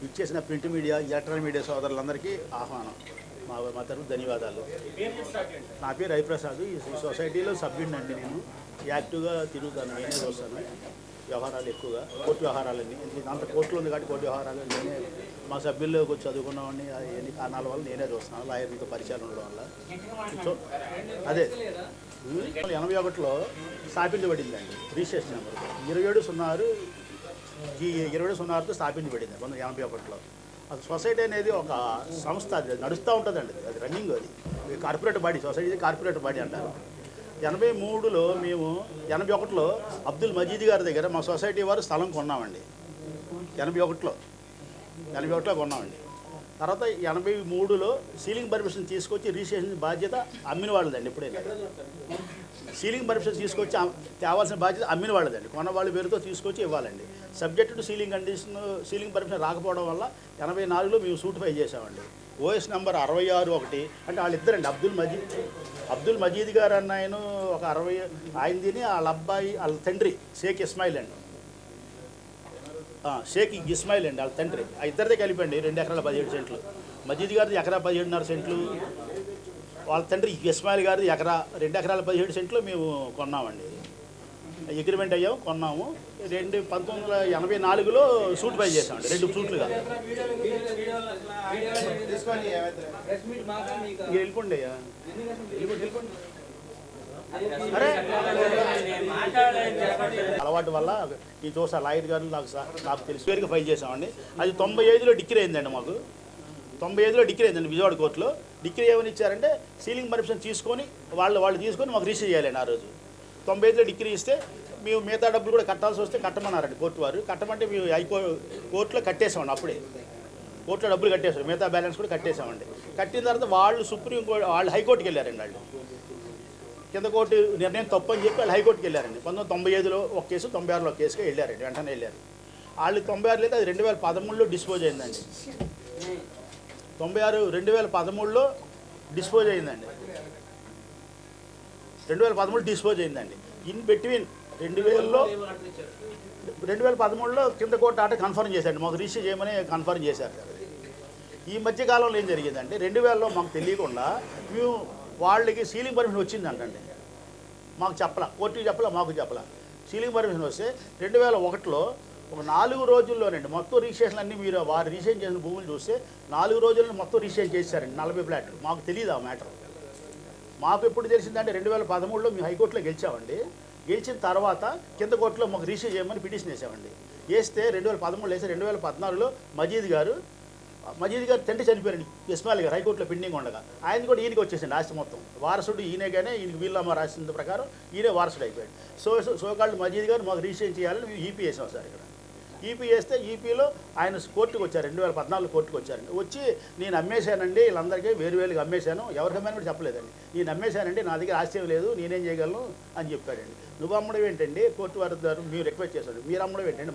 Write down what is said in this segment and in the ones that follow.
ఇచ్చేసిన print media electronic media సోదరులందరికీ ఆహ్వానం. మా తరఫు ధన్యవాదాలు. నా పేరు హరిప్రసాద్. ఈ సొసైటీలో సభ్యుడిని అండి. నేను యాక్టివ్గా తిరుగుతాను, నేనే చూస్తాను వ్యవహారాలు, ఎక్కువగా కోర్టు వ్యవహారాలన్నీ. అంత కోర్టులో ఉంది కాబట్టి కోర్టు వ్యవహారాలు నేనే, మా సభ్యుల్లో కొంచెం చదువుకున్నామని ఎన్ని కారణాల వల్ల నేనే చూస్తున్నాను, లాయర్లతో పరిచయాలు ఉండడం వల్ల. సో అదే 81లో స్థాపించబడిందండి రిజిస్ట్రేషన్ నెంబర్ 2706తో స్థాపించబడింది 1981లో. అది సొసైటీ అనేది ఒక సంస్థ, అది నడుస్తూ ఉంటుందండి, అది రన్నింగ్, అది corporate body. Society corporate body అంటారు. 83లో మేము 81లో అబ్దుల్ మజీద్ గారి దగ్గర మా సొసైటీ వారు స్థలం కొన్నామండి. 81లో కొన్నామండి. తర్వాత 83లో సీలింగ్ పర్మిషన్ తీసుకొచ్చి రిజిస్ట్రేషన్ బాధ్యత అమ్మిన వాళ్ళదండి. ఎప్పుడైనా సీలింగ్ పర్మిషన్ తీసుకొచ్చి తేవాల్సిన బాధ్యత అమ్మిన వాళ్ళదండి. కొన్న వాళ్ళ పేరుతో తీసుకొచ్చి ఇవ్వాలండి. Subject to ceiling condition, ceiling permission రాకపోవడం వల్ల 84లో మేము సూట్ ఫైల్ చేసామండి. ఓఎస్ నెంబర్ 66 అంటే వాళ్ళిద్దరండి, అబ్దుల్ మజీద్ గారు అన్న ఆయన ఒక 60, ఆయనదిని వాళ్ళ అబ్బాయి, వాళ్ళ తండ్రి షేక్ ఇస్మాయిల్ అండి, షేక్ ఇస్మాయిల్ అండి వాళ్ళ తండ్రి. ఆ ఇద్దరిదే కలిపండి 2 ఎకరాల 17 సెంట్లు. మజీద్ గారిది ఎకరా 17.5 సెంట్లు, వాళ్ళ తండ్రి ఇస్మాయిల్ గారిది 2 ఎకరాల 17 సెంట్లు మేము కొన్నామండి. అగ్రిమెంట్ అయ్యాము, కొన్నాము. 1984లో సూట్ ఫైల్ చేసామండి, 2 సూట్లుగా. వెళ్ళిపోండి అయ్యా, అలవాటు వల్ల ఈ చూసా లాయర్ గారు నాకు తెలిసి పేరుగా ఫైల్ చేసామండి. అది 95లో డిగ్రీ అయిందండి. మాకు 95లో డిగ్రీ అయిందండి విజయవాడ కోర్టులో. డిగ్రీ ఏమని ఇచ్చారంటే సీలింగ్ పర్మిషన్ తీసుకొని వాళ్ళు తీసుకొని మాకు రిజిస్టర్ చేయాలండి. ఆ రోజు 95లో డిగ్రీ ఇస్తే మేము మిగతా డబ్బులు కూడా కట్టాల్సి వస్తే కట్టమన్నారండి కోర్టు వారు. కట్టమంటే మేము కోర్టులో కట్టేసామండి. అప్పుడే కోర్టులో డబ్బులు కట్టేసాం, మిగతా బ్యాలెన్స్ కూడా కట్టేసామండి. కట్టిన తర్వాత వాళ్ళు సుప్రీంకోర్టు, వాళ్ళు హైకోర్టుకి వెళ్ళారండి. వాళ్ళు కింద కోర్టు నిర్ణయం తప్పని చెప్పి వాళ్ళు హైకోర్టుకి వెళ్ళారండి. 1995లో ఒక కేసు, 96లో ఒక కేసుగా వెళ్ళారండి, వెంటనే వెళ్ళారు. వాళ్ళు 96 లేదు, అది 2013లో డిస్పోజ్ అయిందండి. 2013లో డిస్పోజ్ అయిందండి. 2013 డిస్పోజ్ అయిందండి. ఇన్ బిట్వీన్ 2013లో కింద కోర్టు ఆట కన్ఫర్మ్ చేశారండి, మాకు రిజిస్టర్ చేయమని కన్ఫర్మ్ చేశారు. ఈ మధ్యకాలంలో ఏం జరిగిందంటే 2000లో మాకు తెలియకుండా మేము వాళ్ళకి సీలింగ్ పర్మిషన్ వచ్చిందంటండి. మాకు చెప్పలా, కోర్టుకి చెప్పలా, మాకు చెప్పలా. సీలింగ్ పర్మిషన్ వస్తే 2001లో ఒక 4 రోజుల్లోనండి మొత్తం రిజిస్ట్రేషన్ అన్నీ, మీరు వారు రిజిస్ట్రేషన్ చేసిన భూములు చూస్తే 4 రోజుల్లో మొత్తం రిజిస్ట్రేషన్ చేశారండి 40 ఫ్లాట్లు. మాకు తెలియదు ఆ మ్యాటర్. మాకు ఎప్పుడు తెలిసిందంటే 2013లో మేము హైకోర్టులో గెలిచామండి. గెలిచిన తర్వాత కింద కోర్టులో మాకు రిజిస్టర్ చేయమని పిటిషన్ వేసామండి. వేస్తే 2013లో వేస్తే 2014లో మజీద్ గారు తండ్రి చనిపోయారండి, ఇస్మాయిల్ గారు, హైకోర్టులో పెండింగ్ ఉండగా. ఆయన కూడా ఈయనకి వచ్చేసింది ఆస్తి మొత్తం. వారసుడు ఈయనగానే, ఈయనకి వీళ్ళమ్మ రాసిన ప్రకారం ఈయనే వారసుడు అయిపోయాడు. సోకాళ్ళు మజీద్ గారు మాకు రిజిస్ట్రేషన్ చేయాలని మేము ఈపీ వేసాం సార్. ఇక్కడ ఈపీ వేస్తే ఈపీలో ఆయన కోర్టుకు వచ్చారు, 2014 కోర్టుకు వచ్చారండి. వచ్చి నేను అమ్మేశానండి, వీళ్ళందరికీ వేరువేలుగా అమ్మేశాను, ఎవరికి అమ్మాను కూడా చెప్పలేదండి. నేను అమ్మేశానండి, నా దగ్గర ఆస్తి లేదు, నేనేం చేయగలను అని చెప్పాడండి. నువ్వు అమ్మడం ఏంటండి, కోర్టు వారి ద్వారా మేము రిక్వెస్ట్ చేశాడు, మీరు అమ్మడం ఏంటండి,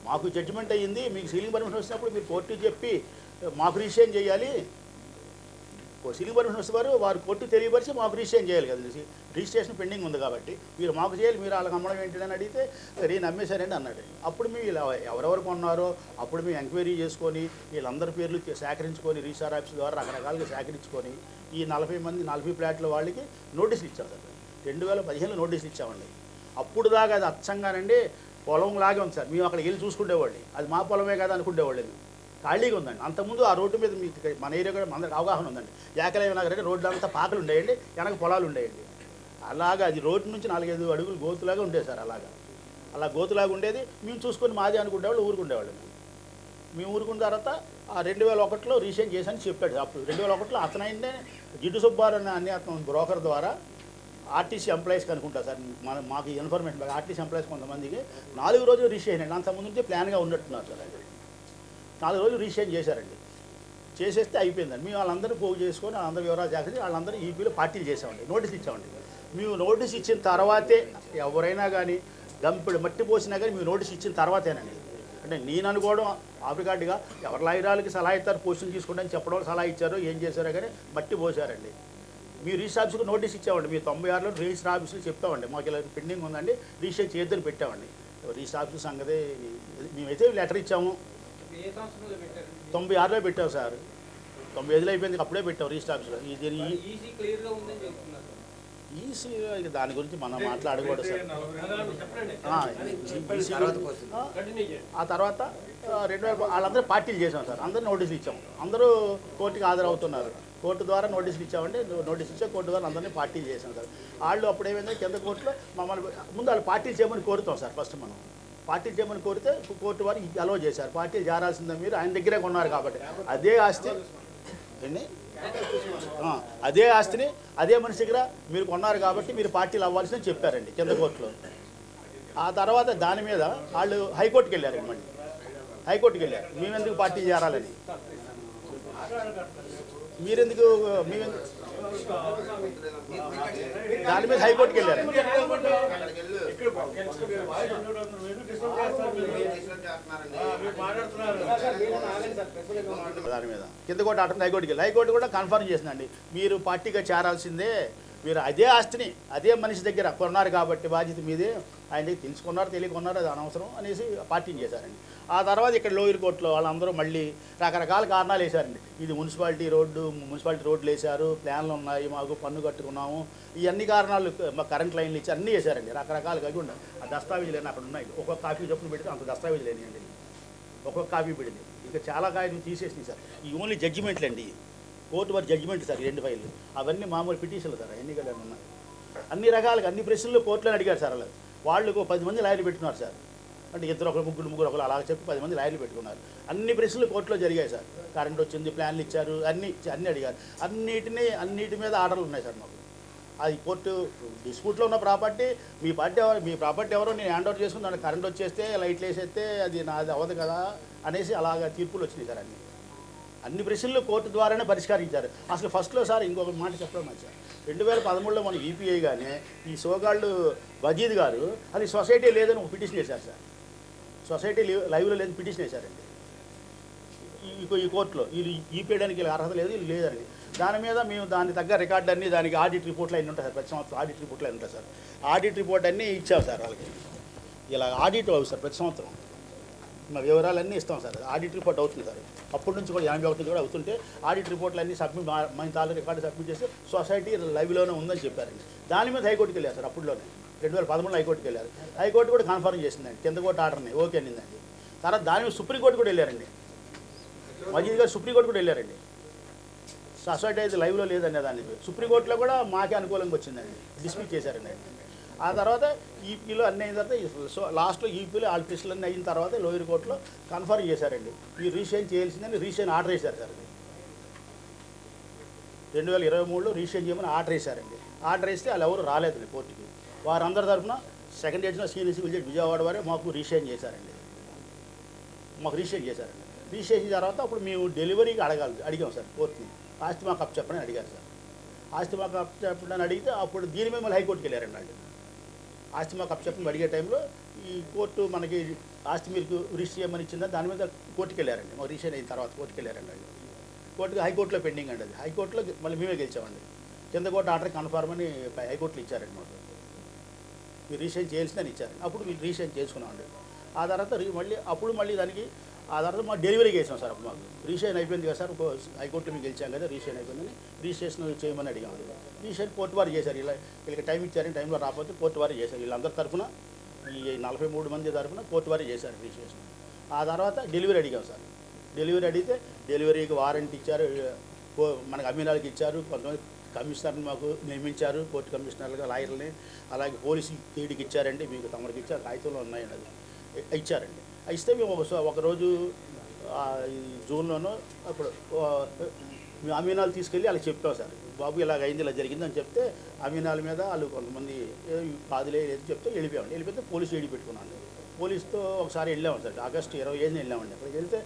మాకు జడ్జిమెంట్ అయ్యింది, మీకు సీలింగ్ పర్మిషన్ వచ్చినప్పుడు మీరు కోర్టుకి చెప్పి మాకు రిజిస్ట్రేషన్ చేయాలి. సీలింగ్ పర్మిషన్ వస్తే వారు కోర్టు తెలియపరిచి మాకు రిజిస్ట్రేషన్ చేయాలి కదా, రిజిస్ట్రేషన్ పెండింగ్ ఉంది కాబట్టి మీరు మాకు చేయాలి, మీరు వాళ్ళకి అమ్మడం ఏంటని అడిగితే నేను అమ్మేశారండి అన్నాడు. అప్పుడు మేము ఇలా ఎవరెవరు కొన్నారో అప్పుడు మేము ఎంక్వైరీ చేసుకొని వీళ్ళందరి పేర్లు సేకరించుకొని రిజిస్టార్ ఆఫీస్ ద్వారా రకరకాలుగా సేకరించుకొని ఈ 40 ఫ్లాట్ల వాళ్ళకి నోటీసులు ఇచ్చాం సార్. 2015లో నోటీసులు ఇచ్చామండి. అప్పుడు దాకా అది అచ్చంగానండి పొలం లాగే ఉంది సార్. మేము అక్కడికి వెళ్ళి చూసుకునేవాళ్ళని, అది మా పొలమే కదా అనుకునేవాళ్ళని. ఖాళీగా ఉందండి. అంతకుముందు ఆ రోడ్డు మీద మీకు మన ఏరియా కూడా అందరికి అవగాహన ఉందండి. ఏకలవ్య నగర్ అంటే రోడ్డు అంతా పాకలు ఉండేయండి, వెనక పొలాలు ఉండేయండి. అలాగా అది రోడ్డు నుంచి 4-5 అడుగులు గోతులాగా ఉండేది సార్. అలా గోతులాగా ఉండేది. మేము చూసుకొని మాది అనుకునేవాళ్ళు, ఊరుకుండేవాళ్ళు. మేము ఊరుకున్న తర్వాత ఆ 2001లో రిజిస్ట్రేషన్ చేశాను చెప్పాడు. అప్పుడు 2001లో అతనైందే జిడ్డు సుబ్బారు అనే అతను బ్రోకర్ ద్వారా ఆర్టీసీ ఎంప్లాయీస్కి అనుకుంటా సార్, మాకు ఇన్ఫర్మేషన్ బాగా ఆర్టీసీ ఎంప్లాయీస్ కొంతమందికి 4 రోజులు రిజిస్ట్రేషన్ అండి. అంతకుముందు నుంచే ప్లాన్గా ఉన్నట్టున్నారు సార్. 4 రోజులు రిజిస్ట్రేషన్ చేశారండి. చేసేస్తే అయిపోయిందండి. మేము వాళ్ళందరూ పోగు చేసుకొని వాళ్ళందరూ వివరాలు చేసి వాళ్ళందరూ ఈపీలో పార్టీలు చేసామండి, నోటీస్ ఇచ్చామండి. మేము నోటీస్ ఇచ్చిన తర్వాతే ఎవరైనా కానీ గంపెడు మట్టి పోసినా కానీ మేము నోటీస్ ఇచ్చిన తర్వాతేనండి. అంటే నేను అనుకోవడం ఆఫ్రికాడ్గా ఎవరి లాయరాలకి సలహా ఇస్తారు, పోస్టులు తీసుకుంటారని చెప్పడం సలహా ఇచ్చారో ఏం చేశారో కానీ మట్టి పోసారండి. మీరు రిజిస్టర్ ఆఫీస్కి నోటీస్ ఇచ్చామండి. మీరు 96లో రిజిస్టర్ ఆఫీస్లో చెప్తామండి, మాకు ఇలా పెండింగ్ ఉందండి, రిజిస్టర్ చేయొద్దని పెట్టామండి. రిజిస్టర్ ఆఫీస్ సంగతి మేమైతే లెటర్ ఇచ్చాము, 96లో పెట్టాం సార్, 95లో అయిపోయింది, అప్పుడే పెట్టాం రిజిస్టర్ ఆఫీస్లో. ఈసీ దాని గురించి మనం మాట్లాడకూడదు సార్. ఆ తర్వాత 2000 వాళ్ళందరూ పార్టీలు చేసాం సార్, అందరూ నోటీసులు ఇచ్చాం, అందరూ కోర్టుకి హాజరవుతున్నారు. కోర్టు ద్వారా నోటీసులు ఇచ్చామంటే నోటీస్ ఇచ్చా, కోర్టు ద్వారా అందరినీ పార్టీలు చేసాం సార్. వాళ్ళు అప్పుడు ఏమైందంటే కింద కోర్టులో మమ్మల్ని ముందు వాళ్ళు పార్టీలు చేయమని కోరుతాం సార్. ఫస్ట్ మనం పార్టీలు చేయమని కోరితే కోర్టు వారు అలౌ చేశారు. పార్టీలు చేరాల్సిందే, మీరు ఆయన దగ్గరే కొన్నారు కాబట్టి అదే ఆస్తి అదే ఆస్తిని అదే మనిషి దగ్గర మీరు కొన్నారు కాబట్టి మీరు పార్టీలు అవ్వాల్సిందని చెప్పారండి కింద కోర్టులో. ఆ తర్వాత దాని మీద వాళ్ళు హైకోర్టుకి వెళ్ళారండి. మళ్ళీ హైకోర్టుకి వెళ్ళారు, మేమెందుకు పార్టీ చేరాలని, మీరెందుకు దాని మీద హైకోర్టుకి వెళ్ళారు. దాని మీద కింద కోర్టు ఆటండి హైకోర్టుకి వెళ్ళి హైకోర్టు కూడా కన్ఫర్మ్ చేసిందండి, మీరు పార్టీగా చేరాల్సిందే, మీరు అదే ఆస్తిని అదే మనిషి దగ్గర కొన్నారు కాబట్టి బాధ్యత మీదే, ఆయన దగ్గర తెలుసుకున్నారు తెలియకున్నారు అది అనవసరం అనేసి పార్టీని చేశారండి. ఆ తర్వాత ఇక్కడ లోయర్ కోర్టులో వాళ్ళందరూ మళ్ళీ రకరకాల కారణాలు వేశారండి. ఇది మున్సిపాలిటీ రోడ్లు వేశారు, ప్లాన్లు ఉన్నాయి, మాకు పన్ను కట్టుకున్నాము, ఈ అన్ని కారణాలు, మా కరెంట్ లైన్లు ఇచ్చి అన్నీ వేశారండి రకరకాలుగా. అవి ఉండాలి, ఆ దస్తావేజులు అని అక్కడ ఉన్నాయి, ఒక్కొక్క కాపీ చొప్పున పెడితే అంత దస్తావేజులు లేనియండి, ఒక్కొక్క కాపీ పెడింది. ఇంకా చాలా కాయలు తీసేసినాయి సార్, ఈ ఓన్లీ జడ్జిమెంట్లు అండి, కోర్టు వారి జడ్జిమెంట్ సార్. 2 ఫైళ్ళు అవన్నీ మామూలు పిటిషన్లు సార్, ఎన్నికలు ఉన్నాయి, అన్ని రకాలుగా అన్ని ప్రశ్నలు కోర్టులో అడిగారు సార్. వాళ్ళు 10 మంది లాయర్లు పెట్టుకున్నారు సార్, అంటే ఇద్దరు ఒకరు ముగ్గురు ఒకరు అలా చెప్పి 10 మంది లాయర్లు పెట్టుకున్నారు. అన్ని ప్రశ్నలు కోర్టులో జరిగాయి సార్, కరెంట్ వచ్చింది, ప్లాన్లు ఇచ్చారు, అన్నీ అడిగారు. అన్నిటి మీద ఆర్డర్లు ఉన్నాయి సార్ మాకు. అది కోర్టు డిస్ప్యూట్లో ఉన్న ప్రాపర్టీ, మీ ప్రాపర్టీ ఎవరో నేను హ్యాండ్ ఓవర్ చేసుకుని దానికి కరెంట్ వచ్చేస్తే లైట్లు వేసేస్తే అది నాది అవ్వదు కదా అనేసి అలాగా తీర్పులు వచ్చినాయి సార్. అన్ని ప్రశ్నలు కోర్టు ద్వారానే పరిష్కరించారు. అసలు ఫస్ట్లో సార్ ఇంకొక మాట చెప్పడం మంచి సార్, 2013లో మన ఈపీఐ కానీ ఈ సోగాళ్ళు వజీద్ గారు అది సొసైటీ లేదని ఒక పిటిషన్ చేశారు సార్, సొసైటీ లైవ్లో లేదని పిటిషన్ వేశారండి ఈ కోర్టులో. వీళ్ళు ఈపీయడానికి వీళ్ళకి అర్హత లేదు, వీళ్ళు లేదండి. దాని మీద మేము దాని తగ్గ రికార్డు అన్నీ, దానికి ఆడిట్ రిపోర్ట్లు అన్నీ ఉంటాయి సార్, ప్రతి సంవత్సరం ఆడిట్ రిపోర్ట్లు అన్నీ ఉంటాయి సార్. ఆడిట్ రిపోర్ట్ అన్నీ ఇచ్చాం సార్ వాళ్ళకి, ఇలా ఆడిట్ అవుతుంది సార్ ప్రతి సంవత్సరం, మా వివరాలన్నీ ఇస్తాం సార్. ఆడిట్ రిపోర్ట్ అవుతుంది సార్, అప్పటి నుంచి కూడా 81 కూడా అవుతుంటే ఆడిట్ రిపోర్ట్లు అన్నీ సబ్మిట్, మన తాలూకు రికార్డు సబ్మిట్ చేసి సొసైటీ లైవ్లోనే ఉందని చెప్పారండి. దాని మీద హైకోర్టుకి వెళ్ళారు సార్, అప్పుడులోనే 2013లో హైకోర్టుకి వెళ్ళారు. హైకోర్టు కూడా కన్ఫర్మ్ చేసిందండి, కింద కోర్టు ఆర్డర్ని ఓకే అనిందండి. తర్వాత దాని మీద సుప్రీంకోర్టు కూడా వెళ్ళారండి, మజీద్ గారు సుప్రీంకోర్టు కూడా వెళ్ళారండి, సొసైటీ అయితే లైవ్లో లేదనే దాన్ని సుప్రీంకోర్టులో కూడా మాకే అనుకూలంగా వచ్చిందండి, డిస్మిస్ చేశారండి. ఆ తర్వాత ఈపీలో అన్నీ అయిన తర్వాత సో లాస్ట్లో ఈపీలో ఆల్ పిస్టులు అన్నీ అయిన తర్వాత లోయర్ కోర్టులో కన్ఫర్మ్ చేశారండి, ఈ రిజిస్ట్రేషన్ చేయాల్సిందని రిజిస్ట్రేషన్ ఆర్డర్ వేశారు సార్. 2023లో రిజిస్ట్రేషన్ చేయమని ఆర్డర్ వేశారండి. ఆర్డర్ వేస్తే వాళ్ళు ఎవరు రాలేదండి కోర్టుకి. వారందరి తరఫున సెకండ్ జడ్జిన సీనియర్ సివిల్ జడ్జి విజయవాడ వారే మాకు రిజిస్ట్రేషన్ చేశారండి, రిజిస్ట్రేషన్ చేశారండి. రిజిస్ట్రేషన్ తర్వాత అప్పుడు మేము డెలివరీకి అడిగాం సార్ కోర్టుని, ఆస్తి మాకు అప్ చెప్పని అడిగారు సార్. ఆస్తి మాకు అప్ చెప్పని అడిగితే అప్పుడు దీని మీద మళ్ళీ హైకోర్టుకి వెళ్ళారండి వాళ్ళు. ఆస్తి మాకు అప్ చెప్పని అడిగే టైంలో ఈ కోర్టు మనకి ఆస్తి మీకు రిజిస్టర్ చేయమని ఇచ్చిందా దాని మీద కోర్టుకి వెళ్ళారండి. మాకు రిజిస్టర్ అయిన తర్వాత కోర్టుకి వెళ్ళారండి వాళ్ళు. కోర్టుకి హైకోర్టులో పెండింగ్ అండి, అది హైకోర్టులో మళ్ళీ మేమే గెలిచామండి. కింద కోర్టు ఆర్డర్ కన్ఫర్మ్ అని హైకోర్టులో ఇచ్చారండి మాకు, మీరు రిజిస్ట్రేషన్ చేయాల్సిందని ఇచ్చారండి. అప్పుడు మీరు రిజిస్ట్రేషన్ చేసుకున్నామండి. ఆ తర్వాత మళ్ళీ దానికి ఆ తర్వాత మాకు డెలివరీ చేసాం సార్. అప్పుడు మాకు రిజిస్ట్రేషన్ అయిపోయింది కదా సార్, హైకోర్టులో మీకు గెలిచాం కదా, రిజిస్ట్రేషన్ అయిపోయిందని రిజిస్ట్రేషన్ చేయమని అడిగాము. రిజిస్ట్రేషన్ కోర్టు వారు చేశారు, వీళ్ళకి టైం ఇచ్చారని టైంలో రాకపోతే కోర్టు వారు చేశారు. వీళ్ళందరి తరఫున ఈ 43 మంది తరఫున కోర్టు వారు చేశారు రిజిస్ట్రేషన్. ఆ తర్వాత డెలివరీ అడిగాం సార్. డెలివరీ అడిగితే డెలివరీకి వారంటీ ఇచ్చారు, మనకు అమీనాలకి ఇచ్చారు, కొంతమంది కమిషనర్ని మాకు నియమించారు, కోర్టు కమిషనర్లుగా లాయర్లని, అలాగే పోలీసు తీడికి ఇచ్చారండి, మీకు తమరికి ఇచ్చారు, కాగితంలో ఉన్నాయండి, అది ఇచ్చారండి. ఇస్తే మేము ఒకరోజు జూన్లోనూ అప్పుడు మేము అమీనాలు తీసుకెళ్ళి వాళ్ళకి చెప్పాం సార్, బాబు ఇలాగ అయింది, ఇలా జరిగింది అని చెప్తే అమీనాల మీద వాళ్ళు కొంతమంది కాదులే లేదు చెప్తే వెళ్ళిపోతే పోలీసు ఏడి పెట్టుకున్నాను. పోలీసుతో ఒకసారి వెళ్ళాము సార్, ఆగస్టు 25న వెళ్ళామండి. అక్కడికి వెళ్తే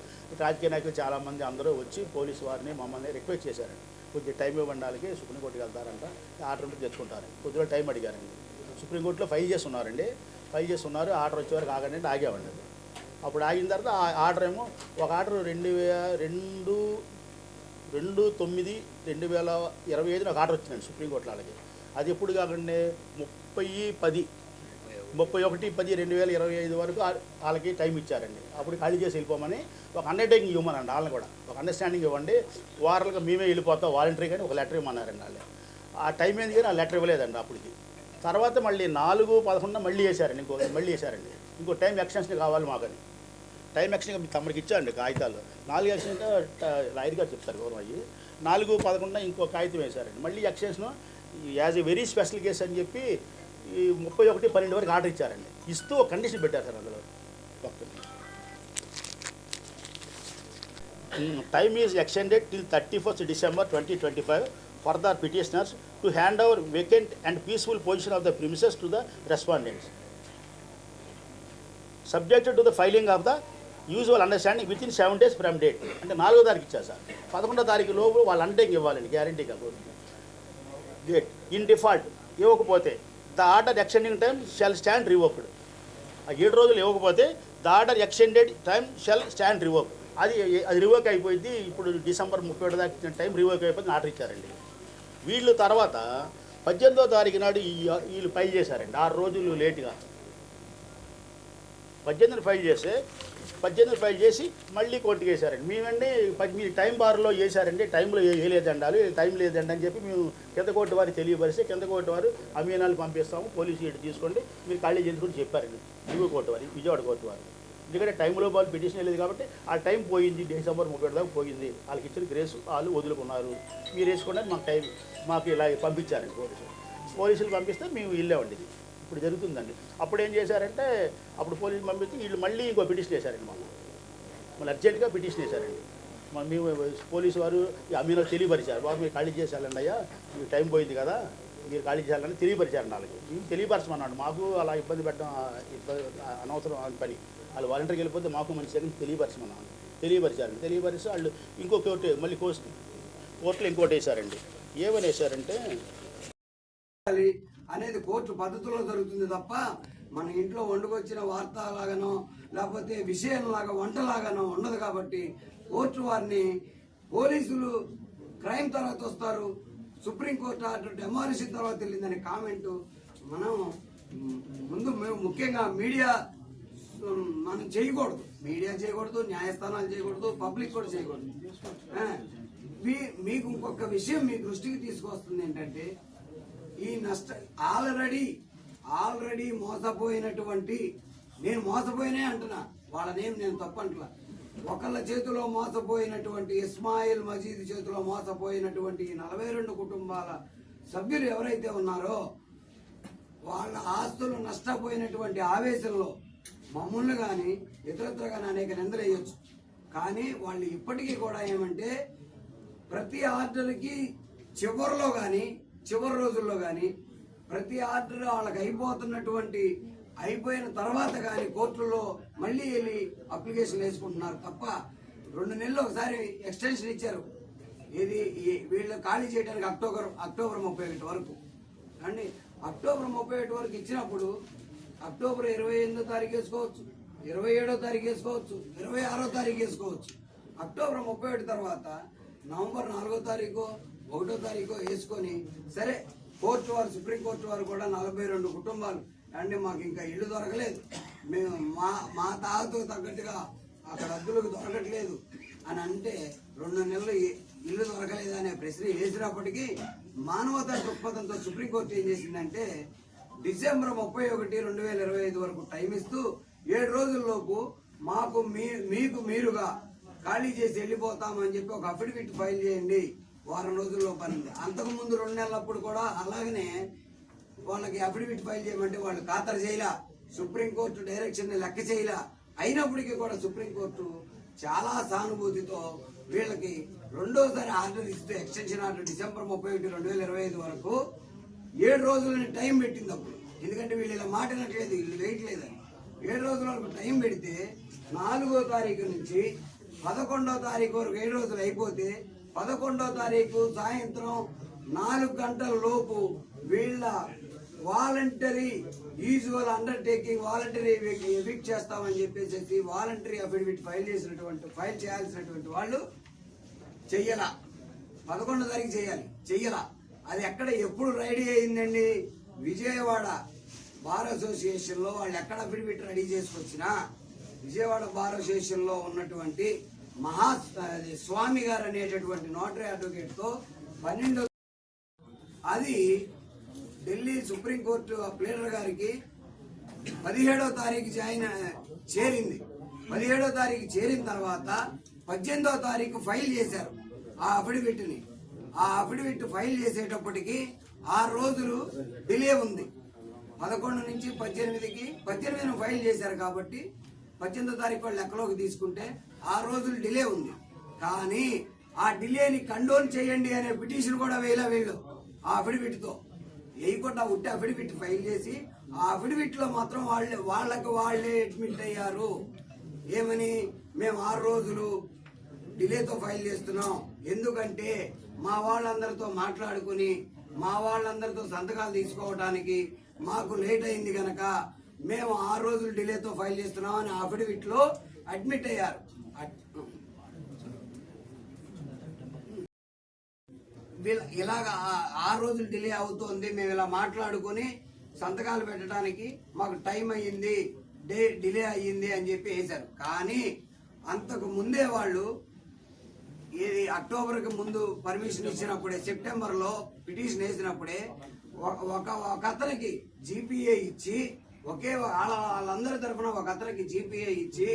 రాజకీయ నాయకులు చాలామంది అందరూ వచ్చి పోలీసు వారిని మమ్మల్ని రిక్వెస్ట్ చేశారండి, కొద్దిగా టైం ఇవ్వడానికి సుప్రీంకోర్టుకి వెళ్తారంట, ఆర్డర్ ఉంటే తెచ్చుకుంటారు, కొద్దిగా టైం అడిగారండి. సుప్రీంకోర్టులో ఫైల్ చేస్తున్నారండి, ఆర్డర్ వచ్చే వరకు ఆగండి అంటే ఆగామండి. అప్పుడు ఆగిన తర్వాత ఆ ఆర్డర్ ఏమో ఒక ఆర్డర్ 2/9/2025 ఒక ఆర్డర్ వచ్చిందండి సుప్రీంకోర్టులో. అలాగే అది ఎప్పుడు కాకండి 30/10 31/10/2025 వరకు వాళ్ళకి టైం ఇచ్చారండి. అప్పుడు ఖాళీ చేసి వెళ్ళిపోమని ఒక అండర్టేకింగ్ ఇవ్వమనండి. వాళ్ళని కూడా ఒక అండర్స్టాండింగ్ ఇవ్వండి, వారాలుగా మేమే వెళ్ళిపోతాం వాలంటరీ కానీ ఒక లెటర్ ఇవ్వమన్నారండి వాళ్ళు. ఆ టైం ఏంది కానీ ఆ లెటర్ ఇవ్వలేదండి అప్పటికి. తర్వాత మళ్ళీ 4/11 మళ్ళీ వేశారండి, మళ్ళీ వేశారండి. ఇంకో టైం ఎక్స్టెన్షన్ కావాలి మాకని. టైం ఎక్స్టెన్షన్ మీ తమరికి ఇచ్చారండి కాగితాలు. 4 ఎక్స్టెన్షన్ లాయర్ గారు చెప్తారు గౌరవం అయ్యి. 4/11 ఇంకో కాగితం వేశారండి. మళ్ళీ extension as a very special case అని చెప్పి ఈ 31/12 వరకు ఆర్డర్ ఇచ్చారండి. ఇస్తూ ఒక కండిషన్ పెట్టారు సార్ అందులో. Time is extended till 31st December 2025 for the petitioners to hand over vacant and peaceful position of the premises to the respondents, subjected to the filing of the usual understanding within 7 days from date. అంటే 4వ తారీఖు ఇచ్చారు sir. 11వ తారీఖు లోపు వాళ్ళు undertaking ఇవ్వాలండి గ్యారంటీగా. Date in default ఇవ్వకపోతే the order extending time shall stand revoked. ఆ 7 రోజులు ఇవ్వకపోతే the order extended time shall stand revoke. అది రివోక్ అయిపోయింది. ఇప్పుడు December 31 దాకా టైం రివోక్ అయిపోయింది ఆర్డర్ ఇచ్చారండి. వీళ్ళు తర్వాత 18వ తారీఖు నాడు వీళ్ళు ఫైల్ చేశారండి. 6 రోజులు లేటుగా 18ని ఫైల్ చేసి మళ్ళీ కోర్టుకు వేశారండి. మేమండి మీరు టైం బార్లో వేశారండి, టైంలో వేయలేదండి, వాళ్ళు టైం లేదండి అని చెప్పి మేము కింద కోర్టు వారికి తెలియపరిస్తే కింద కోర్టు వారు అమీనాలు పంపిస్తాము, పోలీసు ఇటు తీసుకోండి, మీరు ఖాళీ చేసుకుంటూ చెప్పారండి. దిగువ కోర్టు వారి, విజయవాడ కోర్టు వారు. ఎందుకంటే టైంలో వాళ్ళు పిటిషన్ వెళ్ళేది కాబట్టి ఆ టైం పోయింది. December 31 దాకా పోయింది. వాళ్ళకి ఇచ్చిన గ్రేస్ వాళ్ళు వదులుకున్నారు. మీరు వేసుకోండి మాకు ఇలా పంపించారండి పోలీసులు పంపిస్తే మేము వెళ్ళామండి. ఇది ఇప్పుడు జరుగుతుందండి. అప్పుడు ఏం చేశారంటే అప్పుడు పోలీసులు పంపిస్తే వీళ్ళు మళ్ళీ ఇంకో పిటిషన్ వేశారండి. మళ్ళీ అర్జెంటుగా పిటిషన్ వేశారండి. మేము పోలీసు వారు అమీనాలు తెలియపరిచారు, బాబు మీరు ఖాళీ చేసేయాలండి అయ్యా, మీకు టైం పోయింది కదా, మీరు ఖాళీ చేయాలని తెలియపరిచారండి. వాళ్ళకి మేము తెలియపరచమన్నాడు. మాకు అలా ఇబ్బంది పెట్టడం అనవసరం అని పని. వాళ్ళు వాలంటీర్కి వెళ్ళిపోతే మాకు మంచి దగ్గర తెలియపరచమన్నాను. తెలియపరిచి వాళ్ళు ఇంకో కోర్టు మళ్ళీ కోర్టులో ఇంకోటి వేశారండి. ఏమని వేశారంటే అనేది కోర్టు పద్ధతిలో జరుగుతుంది తప్ప మన ఇంట్లో వండుకొచ్చిన వార్తలాగానో లేకపోతే విషయంలాగా వంటలాగానో ఉండదు. కాబట్టి కోర్టు వారిని పోలీసులు క్రైమ్ తర్వాత వస్తారు, సుప్రీంకోర్టు ఆర్డర్ డెమాలిషన్ తర్వాత వెళ్ళిందనే కామెంట్ మనం ముందు మేము ముఖ్యంగా మీడియా మనం చేయకూడదు. మీడియా చేయకూడదు, న్యాయస్థానాలు చేయకూడదు, పబ్లిక్ కూడా చేయకూడదు. మీకు ఇంకొక విషయం మీ దృష్టికి తీసుకొస్తుంది ఏంటంటే ఈ ఆల్రెడీ మోసపోయినటువంటి, నేను మోసపోయినే అంటున్నా, వాళ్ళనేం నేను తప్పంటలా, ఒకళ్ళ చేతిలో మోసపోయినటువంటి ఇస్మాయిల్ మజీద్ చేతిలో మోసపోయినటువంటి 42 కుటుంబాల సభ్యులు ఎవరైతే ఉన్నారో వాళ్ళ ఆస్తులు నష్టపోయినటువంటి ఆవేశంలో మమ్మల్ని కానీ ఇతరత్ర కానీ అనేక నిందలు వేయొచ్చు. కానీ వాళ్ళు ఇప్పటికీ కూడా ఏమంటే ప్రతి ఆర్డర్కి చివరి రోజుల్లో కానీ ప్రతి ఆర్డర్ వాళ్ళకి అయిపోయిన తర్వాత కానీ కోర్టులో మళ్ళీ వెళ్ళి అప్లికేషన్ వేసుకుంటున్నారు తప్ప 2 నెలలు ఒకసారి ఎక్స్టెన్షన్ ఇచ్చారు. ఇది వీళ్ళు ఖాళీ చేయడానికి అక్టోబర్ 31 వరకు అండి. అక్టోబర్ 31 వరకు ఇచ్చినప్పుడు అక్టోబర్ 28వ తారీఖు వేసుకోవచ్చు, 27వ తారీఖు వేసుకోవచ్చు, 26వ తారీఖు వేసుకోవచ్చు. అక్టోబర్ 31 తర్వాత నవంబర్ 4వ తారీఖు 1వ తారీఖు వేసుకొని సరే కోర్టు వారు సుప్రీంకోర్టు వారు కూడా 42 కుటుంబాలు అంటే మాకు ఇంకా ఇల్లు దొరకలేదు, మేము మా తాతకు తగ్గట్టుగా అక్కడ అద్దులకు దొరకట్లేదు అని అంటే 2 నెలలు ఇల్లు దొరకలేదు అనే ప్రశ్న వేసినప్పటికీ మానవతా దృక్పథంతో సుప్రీంకోర్టు ఏం చేసిందంటే December 31, 2025 వరకు టైం ఇస్తూ 7 రోజుల్లోపు మీకు మీరుగా ఖాళీ చేసి వెళ్ళిపోతామని చెప్పి ఒక అఫిడవిట్ ఫైల్ చేయండి, వారం రోజుల్లో పనింది. అంతకుముందు 2 నెలలప్పుడు కూడా అలాగనే వాళ్ళకి అఫిడవిట్ ఫైల్ చేయమంటే వాళ్ళు ఖాతరు చేయలా, సుప్రీంకోర్టు డైరెక్షన్ లెక్క చేయలా. అయినప్పటికీ కూడా సుప్రీంకోర్టు చాలా సానుభూతితో వీళ్ళకి రెండోసారి ఆర్డర్ ఇస్తూ ఎక్స్టెన్షన్ ఆర్డర్ December 31, 2025 వరకు 7 రోజులని టైం పెట్టింది అప్పుడు. ఎందుకంటే వీళ్ళు ఇలా మాట్లాడట్లేదు, వీళ్ళు వేయట్లేదని 7 రోజుల వరకు టైం పెడితే 4వ తారీఖు నుంచి 11వ తారీఖు వరకు 7 రోజులు అయిపోతే 11వ తారీఖు సాయంత్రం 4 గంటల లోపు వీళ్ళ voluntary usual undertaking voluntary evict చేస్తామని చెప్పేసి వాలంటరీ అఫిడవిట్ ఫైల్ చేయాల్సినటువంటి వాళ్ళు చెయ్యలా. 11వ తారీఖు చెయ్యాలి, చెయ్యలా. అది ఎక్కడ ఎప్పుడు రెడీ అయిందండి? విజయవాడ బార్ అసోసియేషన్లో వాళ్ళు ఎక్కడ అఫిడవిట్ రెడీ చేసుకొచ్చినా విజయవాడ బార్ అసోసియేషన్లో ఉన్నటువంటి స్వామి గారు అనేటటువంటి నోటరీ అడ్వకేట్తో 12 అది ఢిల్లీ సుప్రీంకోర్టు ప్లేడర్ గారికి 17వ తారీఖు చేరింది. 17వ తారీఖు చేరిన తర్వాత 18వ తారీఖు ఫైల్ చేశారు ఆ అఫిడవిట్ని. ఆ అఫిడవిట్ ఫైల్ చేసేటప్పటికి 6 రోజులు డిలే ఉంది. 11 నుంచి 18కి 18ను ఫైల్ చేశారు కాబట్టి 18వ తారీఖు వాళ్ళు లెక్కలోకి తీసుకుంటే 6 రోజులు డిలే ఉంది. కానీ ఆ డిలేని కండోన్ చేయండి అనే పిటిషన్ కూడా వీళ్ళు ఆ అఫిడవిట్తో వేయకుండా ఉంటే అఫిడవిట్ ఫైల్ చేసి ఆ అఫిడవిట్లో మాత్రం వాళ్ళే అడ్మిట్ అయ్యారు. ఏమని, మేము 6 రోజులు డిలేతో ఫైల్ చేస్తున్నాం, ఎందుకంటే మా వాళ్ళందరితో మాట్లాడుకుని మా వాళ్ళందరితో సంతకాలు తీసుకోవడానికి మాకు లేట్ అయింది కనుక మేము 6 రోజులు డిలేతో ఫైల్ చేస్తున్నాం అని అఫిడవిట్ లో అడ్మిట్ అయ్యారు. ఇలాగా 6 రోజులు డిలే అవుతోంది, మేము ఇలా మాట్లాడుకుని సంతకాలు పెట్టడానికి మాకు టైం అయ్యింది, డిలే అయ్యింది అని చెప్పి వేశారు. కానీ అంతకు ముందే వాళ్ళు ఇది అక్టోబర్కి ముందు పర్మిషన్ ఇచ్చినప్పుడే, సెప్టెంబర్లో పిటిషన్ వేసినప్పుడే ఒక అతనికి జీపీఏ ఇచ్చి, వాళ్ళందరి తరఫున ఒక అతనికి జీపీఏ ఇచ్చి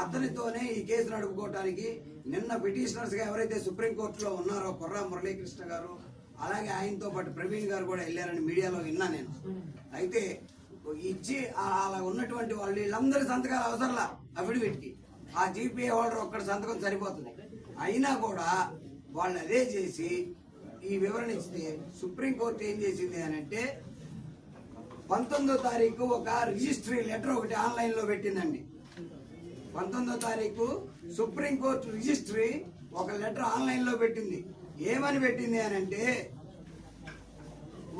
అతనితోనే ఈ కేసు నడుపుకోవటానికి నిన్న పిటిషనర్స్ గా ఎవరైతే సుప్రీంకోర్టులో ఉన్నారో కుర్రా మురళీకృష్ణ గారు, అలాగే ఆయనతో పాటు ప్రవీణ్ గారు కూడా వెళ్ళారని మీడియాలో విన్నా నేను. అయితే ఇచ్చి అలా ఉన్నటువంటి వాళ్ళు వీళ్ళందరి సంతకాలు అవసరంలా అఫిడవిట్ కి, ఆ జీపీఏ హోల్డర్ ఒక్కడి సంతకం సరిపోతుంది. అయినా కూడా వాళ్ళు అదే చేసి ఈ వివరణ ఇస్తే సుప్రీంకోర్టు ఏం చేసింది అని అంటే 19వ తారీఖు ఒక రిజిస్ట్రీ లెటర్ ఒకటి ఆన్లైన్ లో పెట్టిందండి. 19వ తారీఖు సుప్రీంకోర్టు రిజిస్ట్రీ ఒక లెటర్ ఆన్లైన్ లో పెట్టింది. ఏమని పెట్టింది అని అంటే,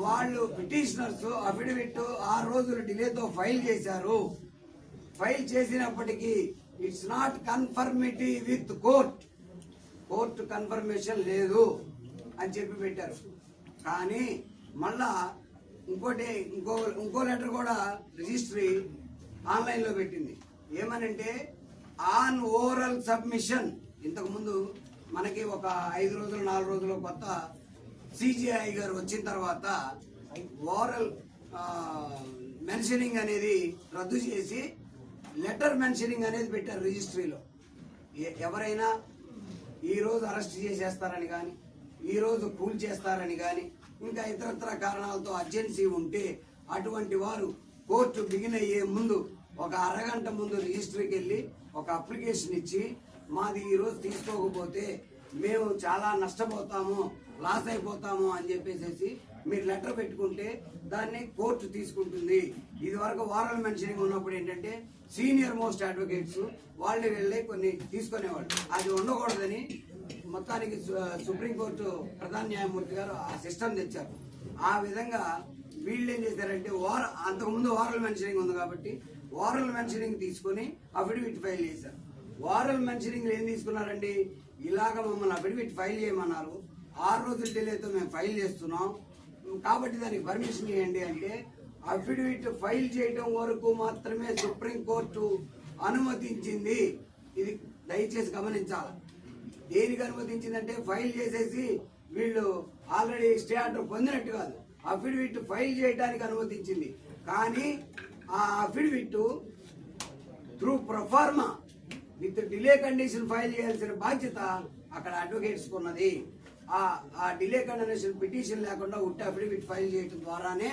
వాళ్ళు పిటిషనర్స్ అఫిడవిట్ 6 రోజులు డిలేతో ఫైల్ చేశారు, ఫైల్ చేసినప్పటికీ it's not conformity with court confirmation లేదు అని చెప్పి పెట్టారు. కానీ మళ్ళా ఇంకో లెటర్ కూడా రిజిస్ట్రీ ఆన్లైన్ లో పెట్టింది. ఏమనంటే, ఆన్ ఓరల్ సబ్మిషన్, ఇంతకు ముందు మనకి ఒక 5 రోజులు 4 రోజులు కొత్త సిజిఐ గారు వచ్చిన తర్వాత ఓరల్ మెన్షనింగ్ అనేది రద్దు చేసి లెటర్ మెన్షనింగ్ అనేది పెట్టారు రిజిస్ట్రీలో. ఎవరైనా ఈ రోజు అరెస్ట్ చేసేస్తారని కానీ, ఈ రోజు కూల్ చేస్తారని కానీ, ఇంకా ఇతరత్ర కారణాలతో అర్జెన్సీ ఉంటే అటువంటి వారు కోర్టు బిగిన్ అయ్యే ముందు ఒక అరగంట ముందు రిజిస్ట్రీకి వెళ్ళి ఒక అప్లికేషన్ ఇచ్చి, మాది ఈ రోజు తీసుకోకపోతే మేము చాలా నష్టపోతాము, లాస్ అయిపోతాము అని చెప్పేసి మీరు లెటర్ పెట్టుకుంటే దాన్ని కోర్టు తీసుకుంటుంది. ఇది వరకు వారల్ మెన్షనింగ్ ఉన్నప్పుడు ఏంటంటే సీనియర్ మోస్ట్ అడ్వకేట్స్ వాళ్ళు వెళ్ళి కొన్ని తీసుకునేవాళ్ళు, అది ఉండకూడదని మొత్తానికి సుప్రీంకోర్టు ప్రధాన న్యాయమూర్తి గారు ఆ సిస్టమ్ తెచ్చారు. ఆ విధంగా వీళ్ళు ఏం చేశారంటే, అంతకుముందు వారల్ మెన్షనింగ్ ఉంది కాబట్టి వారల్ మెన్షనింగ్ తీసుకుని అఫిడవిట్ ఫైల్ చేశారు. వారల్ మెన్షనింగ్ ఏం తీసుకున్నారండి, ఇలాగ మమ్మల్ని అఫిడవిట్ ఫైల్ చేయమన్నారు, 6 రోజుల డిలేతో మేము ఫైల్ చేస్తున్నాం కాబట్టి దానికి పర్మిషన్ ఇవ్వండి అంటే, అఫిడవిట్ ఫైల్ చేయడం వరకు మాత్రమే సుప్రీంకోర్టు అనుమతించింది. ఇది దయచేసి గమనించాలి. దేనికి అనుమతించిందంటే, ఫైల్ చేసేసి వీళ్ళు ఆల్రెడీ స్టే ఆర్డర్ పొందినట్టు కాదు, అఫిడవిట్ ఫైల్ చేయడానికి అనుమతించింది. కానీ ఆ affidavit through proforma with delay condition file చేయాల్సిన బాధ్యత అక్కడ అడ్వకేట్స్ ఉన్నది. ఆ డిలే కండిషన్ పిటిషన్ లేకుండా ఉట్టి అఫిడవిట్ ఫైల్ చేయడం ద్వారానే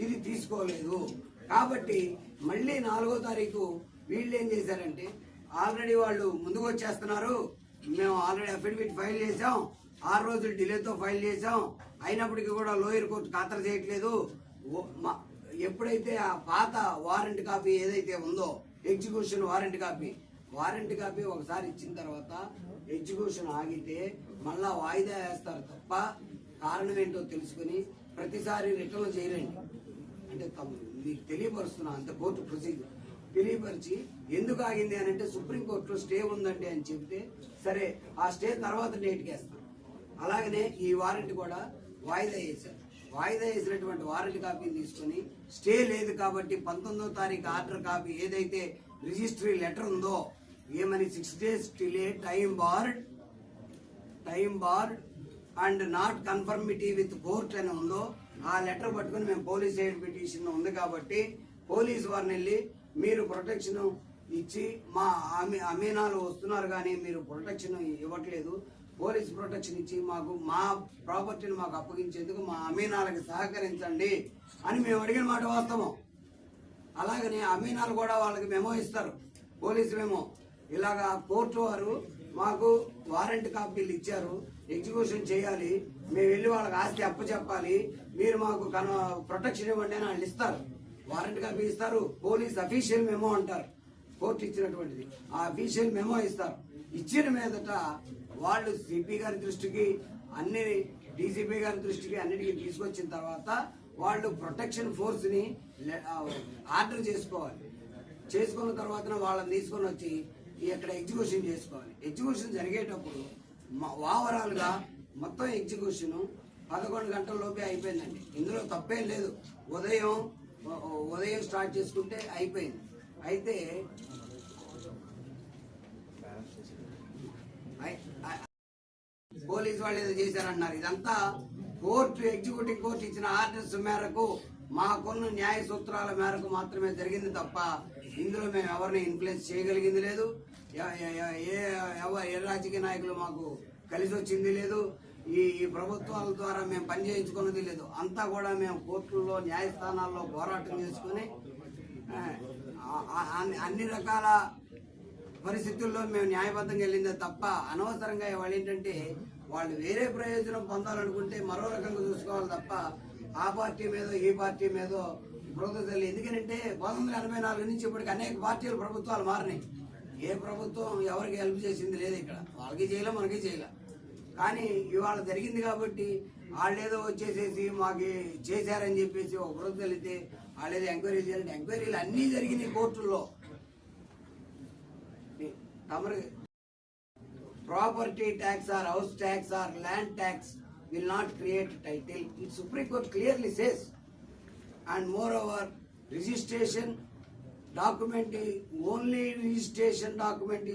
ఇది తీసుకోలేదు. కాబట్టి మళ్ళీ 4వ తారీఖు వీళ్ళు ఏం చేశారంటే, ఆల్రెడీ వాళ్ళు ముందుకు వచ్చేస్తున్నారు, మేము ఆల్రెడీ అఫిడవిట్ ఫైల్ చేసాం, 6 రోజులు డిలేతో ఫైల్ చేసాం, అయినప్పటికీ కూడా లోయర్ కోర్టు ఖాతరు చేయట్లేదు. ఎప్పుడైతే ఆ పాత వారెంట్ కాపీ ఏదైతే ఉందో, ఎగ్జిక్యూషన్ వారెంట్ కాపీ ఒకసారి ఇచ్చిన తర్వాత ఎగ్జిక్యూషన్ ఆగితే మళ్ళా వాయిదా వేస్తారు తప్ప కారణం ఏంటో తెలుసుకుని ప్రతిసారి రిటర్న్ చేయరండి. అంటే మీకు తెలియపరుస్తున్నా, అంత కోర్టు ప్రొసీజర్ తెలియపరిచి ఎందుకు ఆగింది అని అంటే, సుప్రీంకోర్టులో స్టే ఉందండి అని చెప్తే సరే ఆ స్టే తర్వాత డేట్కి వేస్తాం. అలాగనే ఈ వారెంట్ కూడా వాయిదా వేశారు. వాయిదా వేసినటువంటి వారెంట్ కాపీని తీసుకొని స్టే లేదు కాబట్టి 19వ తారీఖు ఆర్డర్ కాపీ ఏదైతే రిజిస్ట్రీ లెటర్ ఉందో ఏమని 6 days delay time board and not conformity with court అని ఉందో ఆ లెటర్ పట్టుకుని మేము పోలీస్ ఎయిడ్ పిటిషన్ ఉంది కాబట్టి పోలీస్ వారిని వెళ్ళి మీరు ప్రొటెక్షన్ ఇచ్చి మా అమీనాలు వస్తున్నారు కానీ మీరు ప్రొటెక్షన్ ఇవ్వట్లేదు, పోలీస్ ప్రొటెక్షన్ ఇచ్చి మాకు మా ప్రాపర్టీని మాకు అప్పగించేందుకు మా అమీనాలకి సహకరించండి అని మేము అడిగిన మాట వాస్తవం. అలాగని అమీనాలు కూడా వాళ్ళకి మెమో ఇస్తారు, పోలీసు మెమో. ఇలాగా కోర్టు వారు మాకు వారెంట్ కాపీలు ఇచ్చారు, ఎగ్జిక్యూషన్ చేయాలి, మేము వెళ్ళి వాళ్ళకి ఆస్తి అప్పచెప్పాలి, మీరు మాకు ప్రొటెక్షన్ ఇవ్వండి అని వాళ్ళు ఇస్తారు. వారెంట్ కాపీ ఇస్తారు, పోలీస్ అఫీషియల్ మెమో అంటారు కోర్టు ఇచ్చినటువంటిది, ఆ అఫీషియల్ మెమో ఇస్తారు. ఇచ్చిన మీదట వాళ్ళు సిపి గారి దృష్టికి అన్ని డీసీపీ గారి దృష్టికి అన్నిటికీ తీసుకొచ్చిన తర్వాత వాళ్ళు ప్రొటెక్షన్ ఫోర్స్ ని ఆర్డర్ చేసుకోవాలి. చేసుకున్న తర్వాత వాళ్ళని తీసుకొని వచ్చి ఇక్కడ ఎగ్జిక్యూషన్ చేసుకోవాలి. ఎగ్జిక్యూషన్ జరిగేటప్పుడు ఓవరాల్ గా మొత్తం ఎగ్జిక్యూషన్ 11 గంటల లోపే అయిపోయిందండి. ఇందులో తప్పేం లేదు. ఉదయం స్టార్ట్ చేసుకుంటే అయిపోయింది. అయితే పోలీసు వాళ్ళు ఏదో చేశారన్నారు. ఇదంతా కోర్టు, ఎగ్జిక్యూటివ్ కోర్టు ఇచ్చిన ఆర్డర్స్ మేరకు, మాకున్న న్యాయ సూత్రాల మేరకు మాత్రమే జరిగింది తప్ప ఇందులో మేము ఎవరిని ఇన్ఫ్లుయెన్స్ చేయగలిగింది లేదు. ఏ రాజకీయ నాయకులు మాకు కలిసి వచ్చింది లేదు. ఈ ప్రభుత్వాల ద్వారా మేము పని చేయించుకున్నది లేదు. అంతా కూడా మేము కోర్టుల్లో, న్యాయస్థానాల్లో పోరాటం చేసుకుని అన్ని రకాల పరిస్థితుల్లో మేము న్యాయబద్ధంగా వెళ్ళిందే తప్ప అనవసరంగా వాళ్ళు ఏంటంటే వాళ్ళు వేరే ప్రయోజనం పొందాలనుకుంటే మరో రకంగా చూసుకోవాలి తప్ప ఆ పార్టీ మీద ఈ పార్టీ మీద ప్రభుత్వాలు. ఎందుకంటే 1984 నుంచి ఇప్పటికి అనేక పార్టీలు ప్రభుత్వాలు మారినాయి. ఏ ప్రభుత్వం ఎవరికి హెల్ప్ చేసింది లేదు. ఇక్కడ వాళ్ళకి చేయలే, మనకి చేయలే. కానీ ఇవాళ జరిగింది కాబట్టి వాళ్ళేదో వచ్చేసేసి మాకు చేశారని చెప్పేసి ఒక ప్రభుత్వం వెళితే వాళ్ళేదో ఎంక్వైరీ చేయాలంటే ఎంక్వైరీలు అన్నీ జరిగినాయి కోర్టుల్లో. Property tax or house tax or land tax will not create title. The Supreme Court clearly says. And moreover, registration document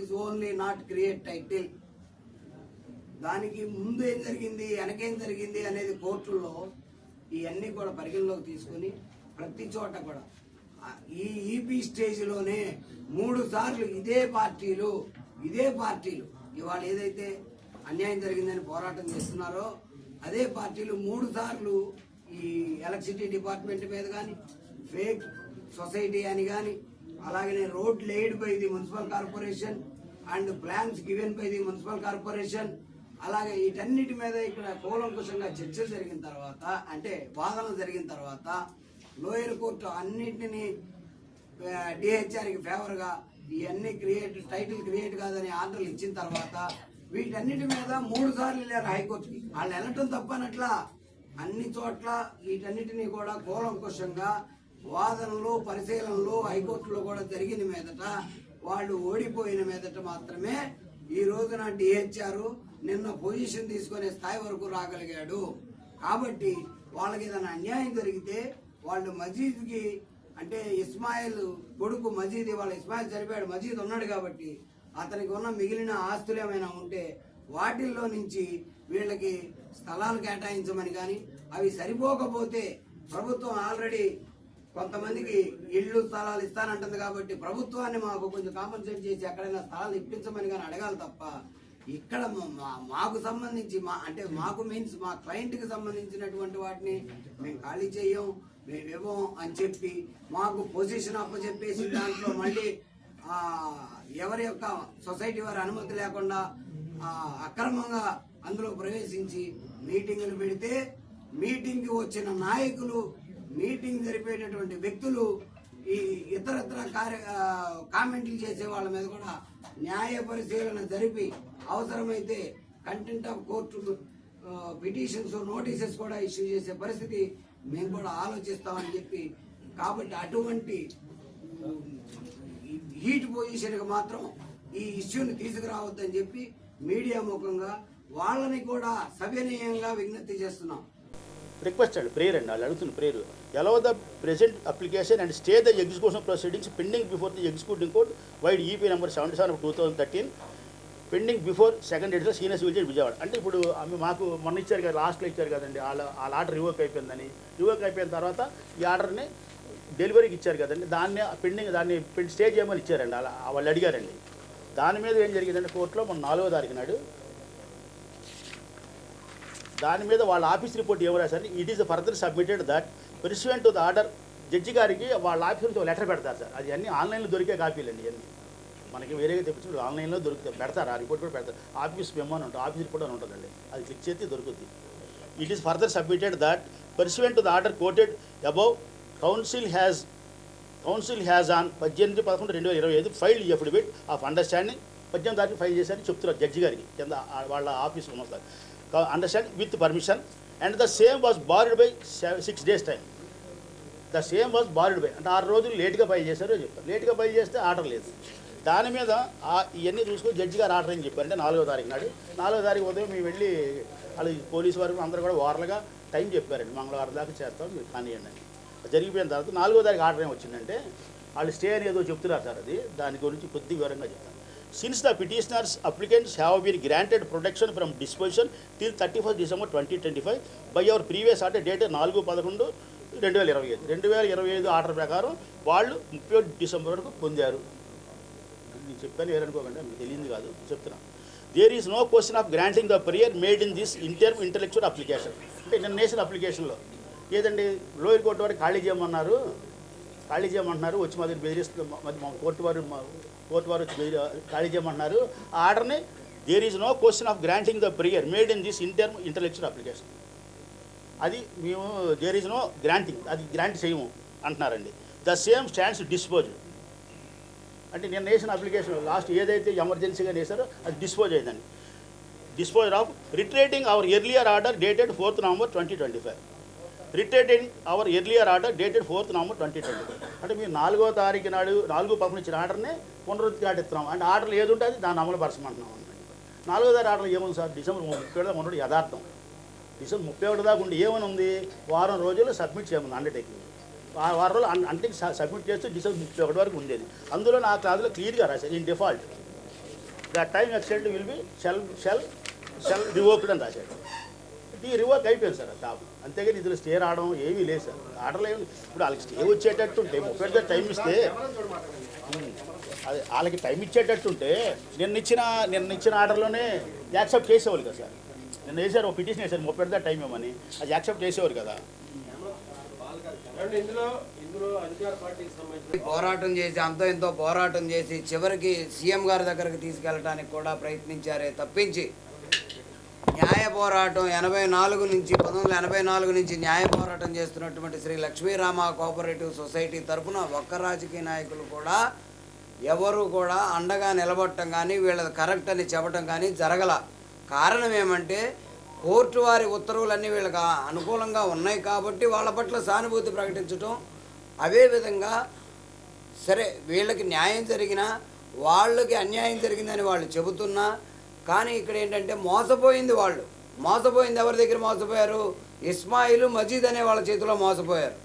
is only not create title. దానికి ముందు ఏం జరిగింది, వెనకేం జరిగింది అనేది కోర్టుల్లో ఇవన్నీ కూడా పరిగణలోకి తీసుకొని ప్రతి చోట కూడా ఈ ఈపీ స్టేజ్లోనే 3 సార్లు ఇదే పార్టీలు ఇవాళ ఏదైతే అన్యాయం జరిగిందని పోరాటం చేస్తున్నారో అదే పార్టీలు 3 సార్లు ఈ ఎలక్ట్రిసిటీ డిపార్ట్మెంట్ మీద కానీ, ఫేక్ సొసైటీ అని కానీ, అలాగనే road laid by the municipal corporation and plans given by the municipal corporation, అలాగే వీటన్నిటి మీద ఇక్కడ కూలంకుషంగా చర్చలు జరిగిన తర్వాత, అంటే వాదనలు జరిగిన తర్వాత లోయర్ కోర్టు అన్నింటినీ డిహెచ్ఆర్కి ఫేవర్గా ఇవన్నీ టైటిల్ క్రియేట్ కాదని ఆర్డర్లు ఇచ్చిన తర్వాత వీటన్నిటి మీద 3 సార్లు వెళ్ళారు హైకోర్టుకి. వాళ్ళు వెళ్ళటం తప్పనట్లా అన్ని చోట్ల వీటన్నిటినీ కూడా కూలంకుషంగా వాదనలు, పరిశీలనలు హైకోర్టులో కూడా జరిగిన మీదట వాళ్ళు ఓడిపోయిన మీదట మాత్రమే ఈ రోజున డిహెచ్ఆర్ నిన్న పొజిషన్ తీసుకునే స్థాయి వరకు రాగలిగాడు. కాబట్టి వాళ్ళకి ఏదైనా అన్యాయం జరిగితే వాళ్ళు మజీద్కి, అంటే ఇస్మాయిల్ కొడుకు మజీద్, వాళ్ళ ఇస్మాయిల్ చనిపోయాడు, మజీద్ ఉన్నాడు కాబట్టి అతనికి ఉన్న మిగిలిన ఆస్తులు ఏమైనా ఉంటే వాటిల్లో నుంచి వీళ్ళకి స్థలాలు కేటాయించమని కానీ, అవి సరిపోకపోతే ప్రభుత్వం ఆల్రెడీ కొంతమందికి ఇళ్ళు స్థలాలు ఇస్తానంటుంది కాబట్టి ప్రభుత్వాన్ని మాకు కొంచెం కాంపన్సేట్ చేసి ఎక్కడైనా స్థలాలు ఇప్పించమని కానీ అడగాలి తప్ప ఇక్కడ మాకు సంబంధించి అంటే మాకు మీన్స్ మా క్లయింట్కి సంబంధించినటువంటి వాటిని మేము ఖాళీ చేయం, మేము ఇవ్వం అని చెప్పి మాకు పొజిషన్ అప్పచెప్పేసి దాంట్లో మళ్ళీ ఎవరి యొక్క సొసైటీ వారి అనుమతి లేకుండా అక్రమంగా అందులో ప్రవేశించి మీటింగులు పెడితే మీటింగ్కి వచ్చిన నాయకులు, మీటింగ్ జరిపేటటువంటి వ్యక్తులు, ఈ ఇతరత్ర కామెంట్లు చేసే వాళ్ళ మీద కూడా న్యాయ పరిశీలన జరిపి అవసరమైతే contempt of court petitions, notices కూడా ఇష్యూ చేసే పరిస్థితి మేము కూడా ఆలోచిస్తామని చెప్పి, కాబట్టి అటువంటి హీట్ పొజిషన్కి మాత్రం ఈ ఇష్యూని తీసుకురావద్దని చెప్పి మీడియా ముఖంగా వాళ్ళని కూడా సవినయంగా విజ్ఞప్తి చేస్తున్నాం. రిక్వెస్ట్ అండి, ప్రేయర్ అండి, వాళ్ళు అడుగుతున్న prayer. Allow the present application and stay the execution proceedings pending before the executing court vide EP number 77/2013 pending before second edition senior civil judge Vijayawada. అంటే ఇప్పుడు మాకు మొన్న ఇచ్చారు కదా, లాస్ట్లో ఇచ్చారు కదండి, వాళ్ళ ఆర్డర్ రివోక్ అయిపోయిందని. రివోక్ అయిపోయిన తర్వాత ఈ ఆర్డర్ని డెలివరీకి ఇచ్చారు కదండి, దాన్ని స్టే చేయమని ఇచ్చారండి. అలా వాళ్ళు అడిగారండి. దాని మీద ఏం జరిగిందంటే కోర్టులో మన 4వ తారీఖు నాడు దాని మీద వాళ్ళ ఆఫీస్ రిపోర్ట్ ఏమో రాశారు. It is further submitted that pursuant to the order. Judge గారికి వాళ్ళ ఆఫీస్ నుంచి లెటర్ పెడతారు సార్. అది అన్నీ ఆన్లైన్లో దొరికే కాపీలు అండి. ఇవన్నీ మనకి వేరేగా తెప్పించి ఆన్లైన్లో పెడతారు. ఆ రిపోర్ట్ కూడా పెడతారు. ఆఫీస్ మెమో అని ఉంటుంది, ఆఫీస్ రిపోర్ట్ అని ఉంటుందండి. అది క్లిక్ చేస్తే దొరుకుతుంది. It is further submitted that pursuant to the order quoted above counsel has on 18/11/2025 filed affidavit of understanding. 18 తారీఖు ఫైల్ చేశారని చెప్తున్నారు జడ్జి గారికి కింద వాళ్ళ ఆఫీస్ ఉన్నది. Understanding with permission and the same was board by 6 days time. The same was board by అంటే 6 రోజులు లేట్గా ఫైల్ చేశారు అని చెప్తారు. లేట్గా ఫైల్ చేస్తే ఆర్డర్ లేదు. దాని మీద ఇవన్నీ చూసుకొని జడ్జి గారు ఆర్డర్ అని చెప్పారు. అంటే 4వ తారీఖు నాడు 4వ తారీఖు ఉదయం మేము వెళ్ళి వాళ్ళు పోలీసు వరకు అందరూ కూడా ఓవర్లుగా టైం చెప్పారండి. మంగళవారం దాకా చేస్తాం మీరు కానివ్వండి అని. జరిగిపోయిన తర్వాత 4వ తారీఖు ఆర్డర్ ఏమి వచ్చిందంటే వాళ్ళు స్టే అని ఏదో చెప్తున్నారు సార్. అది దాని గురించి కొద్ది వివరంగా చెప్తాను. Since the petitioners applicants have been granted protection from disposition till 31st December 2025 by our previous order dated 4/11/2025 2025 order ప్రకారం వాళ్ళు 31 డిసెంబర్ వరకు పొందారు. నేను చెప్పాను ఏరనుకోకండి, మీకు తెలియదు కాదు చెప్తున్నా. There is no question of granting the prayer made in this intellectual application. అంటే నిన్న నేషన్ అప్లికేషన్లో ఏదండి లోయర్ కోర్టు వారికి ఖాళీ చేయమంటున్నారు వచ్చి మా దగ్గర బెదిరిస్తుంది. మా కోర్టు వారు వచ్చి ఖాళీ చేయమంటున్నారు. ఆ ఆర్డర్ని there is no question of granting the prayer made in this intellectual application. అది మేము దేర్ ఈజ్ నో గ్రాంటింగ్, అది గ్రాంట్ చేయము అంటున్నారండి. The same stands dispose. అంటే నేను నేషన్ అప్లికేషన్ లాస్ట్ ఏదైతే ఎమర్జెన్సీగా వేసారో అది డిస్పోజ్ అయిందండి. Dispose of reiterating our earlier order dated 4th November 2025. Reiterating our earlier order dated 4th November 2025. అంటే మీరు 4వ తారీఖు నాడు 4/11 ఇచ్చిన ఆర్డర్నే పునరుద్ఘాటిస్తున్నాం. అంటే ఆర్డర్లు ఏది ఉంటుంది దాన్ని అమలు పరచమంటున్నాం. 4వ తారీఖు ఆర్డర్లు ఏముంది సార్? డిసెంబర్ 31 దాకా ఉండడం యథార్థం. డిసెంబర్ 31 దాకా ఉండి ఏమని ఉంది? వారం రోజులు సబ్మిట్ చేయమని అండర్టేకింగ్. వారం రోజులు అంటే సబ్మిట్ చేస్తే డిసెంబర్ 31 వరకు ఉండేది. అందులో నా క్లాజ్లో క్లియర్గా రాశారు in default the time extend will be shell revoked అని రాశాడు. ఈ రివోక్ అయిపోయింది సార్ టాప్. అంతేగాని ఇందులో స్టే రావడం ఏమీ లేదు సార్. ఆర్డర్లు ఏమి ఇప్పుడు వాళ్ళకి స్టే వచ్చేటట్టు ఉంటే 30 టైం ఇస్తే అది వాళ్ళకి టైం ఇచ్చేటట్టుంటే నిన్న ఇచ్చిన ఆర్డర్లోనే యాక్సెప్ట్ చేసేవాళ్ళు కదా సార్. నిన్న వేసారు ఒక పిటిషన్ వేసారు 30 టైం ఇవ్వమని, అది యాక్సెప్ట్ చేసేవారు కదా. పోరాటం చేసి ఎంతో పోరాటం చేసి చివరికి సీఎం గారి దగ్గరకు తీసుకెళ్ళడానికి కూడా ప్రయత్నించారే తప్పించి న్యాయ పోరాటం 1984 నుంచి న్యాయ పోరాటం చేస్తున్నటువంటి శ్రీ లక్ష్మీరామ కోఆపరేటివ్ సొసైటీ తరఫున ఒక్క రాజకీయ నాయకులు కూడా ఎవరు కూడా అండగా నిలబడటం కానీ వీళ్ళది కరెక్ట్ అని చెప్పడం కానీ జరగల. కారణం ఏమంటే కోర్టు వారి ఉత్తర్వులన్నీ వీళ్ళకి అనుకూలంగా ఉన్నాయి కాబట్టి వాళ్ళ పట్ల సానుభూతి ప్రకటించడం, అదేవిధంగా సరే వీళ్ళకి న్యాయం జరిగినా వాళ్ళకి అన్యాయం జరిగిందని వాళ్ళు చెబుతున్నా కానీ ఇక్కడ ఏంటంటే మోసపోయింది ఎవరి దగ్గర మోసపోయారు? ఇస్మాయిల్ మజీద్ అనే వాళ్ళ చేతిలో మోసపోయారు.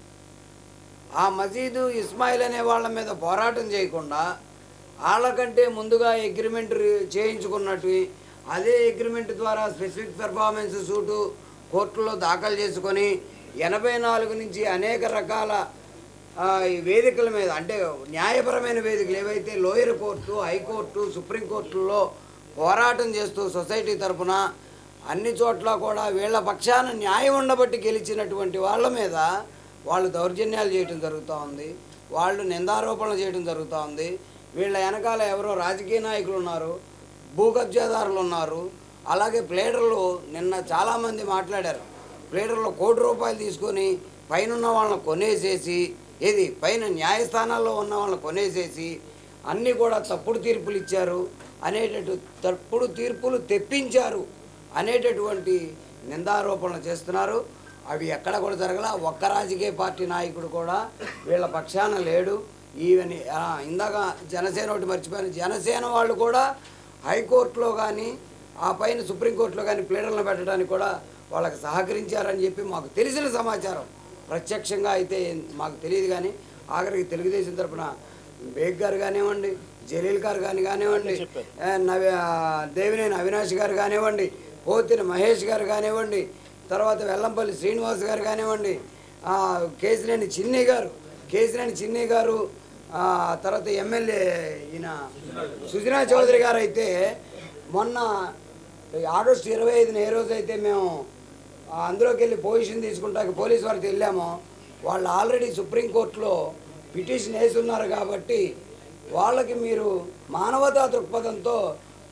ఆ మజీదు ఇస్మాయిల్ అనే వాళ్ళ మీద పోరాటం చేయకుండా వాళ్ళకంటే ముందుగా అగ్రిమెంట్ చేయించుకున్నట్టు అదే అగ్రిమెంట్ ద్వారా స్పెసిఫిక్ పెర్ఫార్మెన్స్ సూటు కోర్టులో దాఖలు చేసుకొని 84 నుంచి అనేక రకాల వేదికల మీద అంటే న్యాయపరమైన వేదికలు ఏవైతే లోయర్ కోర్టు, హైకోర్టు, సుప్రీంకోర్టుల్లో పోరాటం చేస్తూ సొసైటీ తరఫున అన్ని చోట్ల కూడా వీళ్ళ పక్షాన న్యాయం ఉండబట్టి గెలిచినటువంటి వాళ్ళ మీద వాళ్ళు దౌర్జన్యాలు చేయడం జరుగుతూ ఉంది, వాళ్ళు నిందారోపణలు చేయడం జరుగుతూ ఉంది. వీళ్ళ వెనకాల ఎవరో రాజకీయ నాయకులు ఉన్నారు, భూ కబ్జాదారులు ఉన్నారు, అలాగే ప్లేడర్లు. నిన్న చాలామంది మాట్లాడారు. ప్లేడర్లు ₹1,00,00,000 తీసుకొని పైన ఉన్న వాళ్ళని కొనేసేసి పైన న్యాయస్థానాల్లో ఉన్న వాళ్ళని కొనేసేసి అన్నీ కూడా తప్పుడు తీర్పులు ఇచ్చారు తప్పుడు తీర్పులు తెప్పించారు అనేటటువంటి నిందారోపణలు చేస్తున్నారు. అవి ఎక్కడ కూడా జరగల. ఒక్క రాజకీయ పార్టీ నాయకుడు కూడా వీళ్ళ పక్షాన లేడు. ఈవెన్ ఇందాక జనసేన ఒకటి మర్చిపోయాను. జనసేన వాళ్ళు కూడా హైకోర్టులో కానీ ఆ పైన సుప్రీంకోర్టులో కానీ ప్లేడర్లను పెట్టడానికి కూడా వాళ్ళకి సహకరించారని చెప్పి మాకు తెలిసిన సమాచారం. ప్రత్యక్షంగా అయితే మాకు తెలియదు, కానీ ఆఖరికి తెలుగుదేశం తరఫున బేగ్ గారు కానివ్వండి, జలీల్ గారు కానివ్వండి, దేవినేని అవినాష్ గారు కానివ్వండి, పోతిన మహేష్ గారు కానివ్వండి, తర్వాత వెల్లంపల్లి శ్రీనివాస్ గారు కానివ్వండి, కేసినేని చిన్ని గారు, తర్వాత ఎమ్మెల్యే ఈయన సుజనా చౌదరి గారు అయితే మొన్న ఆగస్టు 25న ఏ రోజైతే మేము అందులోకి వెళ్ళి పొజిషన్ తీసుకుంటానికి పోలీసు వారికి వెళ్ళామో, వాళ్ళు ఆల్రెడీ సుప్రీంకోర్టులో పిటిషన్ వేసి ఉన్నారు. కాబట్టి వాళ్ళకి మీరు మానవతా దృక్పథంతో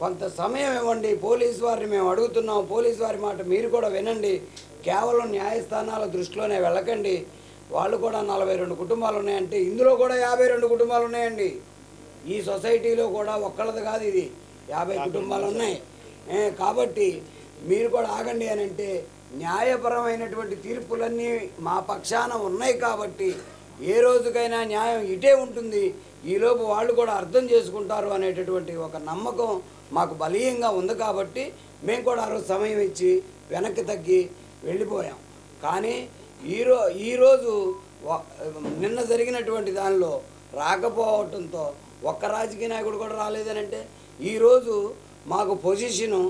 కొంత సమయం ఇవ్వండి, పోలీసు వారిని మేము అడుగుతున్నాం, పోలీసు వారి మాట మీరు కూడా వినండి, కేవలం న్యాయస్థానాల దృష్టిలోనే వెళ్ళకండి. వాళ్ళు కూడా 42 కుటుంబాలు ఉన్నాయంటే ఇందులో కూడా 52 కుటుంబాలు ఉన్నాయండి. ఈ సొసైటీలో కూడా ఒక్కళ్ళది కాదు, ఇది 50 కుటుంబాలు ఉన్నాయి. కాబట్టి మీరు కూడా ఆగండి అని అంటే, న్యాయపరమైనటువంటి తీర్పులన్నీ మా పక్షాన ఉన్నాయి కాబట్టి ఏ రోజుకైనా న్యాయం ఇటే ఉంటుంది, ఈలోపు వాళ్ళు కూడా అర్థం చేసుకుంటారు అనేటటువంటి ఒక నమ్మకం మాకు బలీయంగా ఉంది. కాబట్టి మేము కూడా ఆ రోజు సమయం ఇచ్చి వెనక్కి తగ్గి వెళ్ళిపోయాం. కానీ ఈరోజు నిన్న జరిగినటువంటి దానిలో రాకపోవటంతో ఒక్క రాజకీయ నాయకుడు కూడా రాలేదనంటే, ఈరోజు మాకు పొజిషను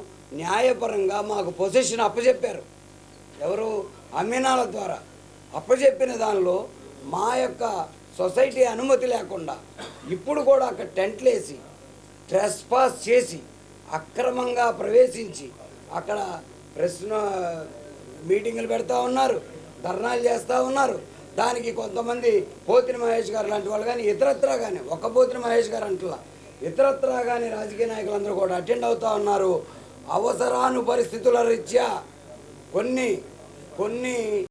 న్యాయపరంగా మాకు పొజిషన్ అప్పచెప్పారు. ఎవరు? అమ్మినాల ద్వారా అప్పచెప్పిన దానిలో మా యొక్క సొసైటీ అనుమతి లేకుండా ఇప్పుడు కూడా అక్కడ టెంట్లు వేసి ట్రెస్పాస్ చేసి అక్రమంగా ప్రవేశించి అక్కడ మీటింగులు పెడతా ఉన్నారు, ధర్నాలు చేస్తూ ఉన్నారు. దానికి కొంతమంది పోతిన మహేష్ గారు లాంటి వాళ్ళు కానీ ఇతరత్రా కానీ, ఒక్క పోతిన మహేష్ గారు అంటలా ఇతరత్రా కానీ రాజకీయ నాయకులందరూ కూడా అటెండ్ అవుతూ ఉన్నారు. అవసరాను పరిస్థితుల రీత్యా కొన్ని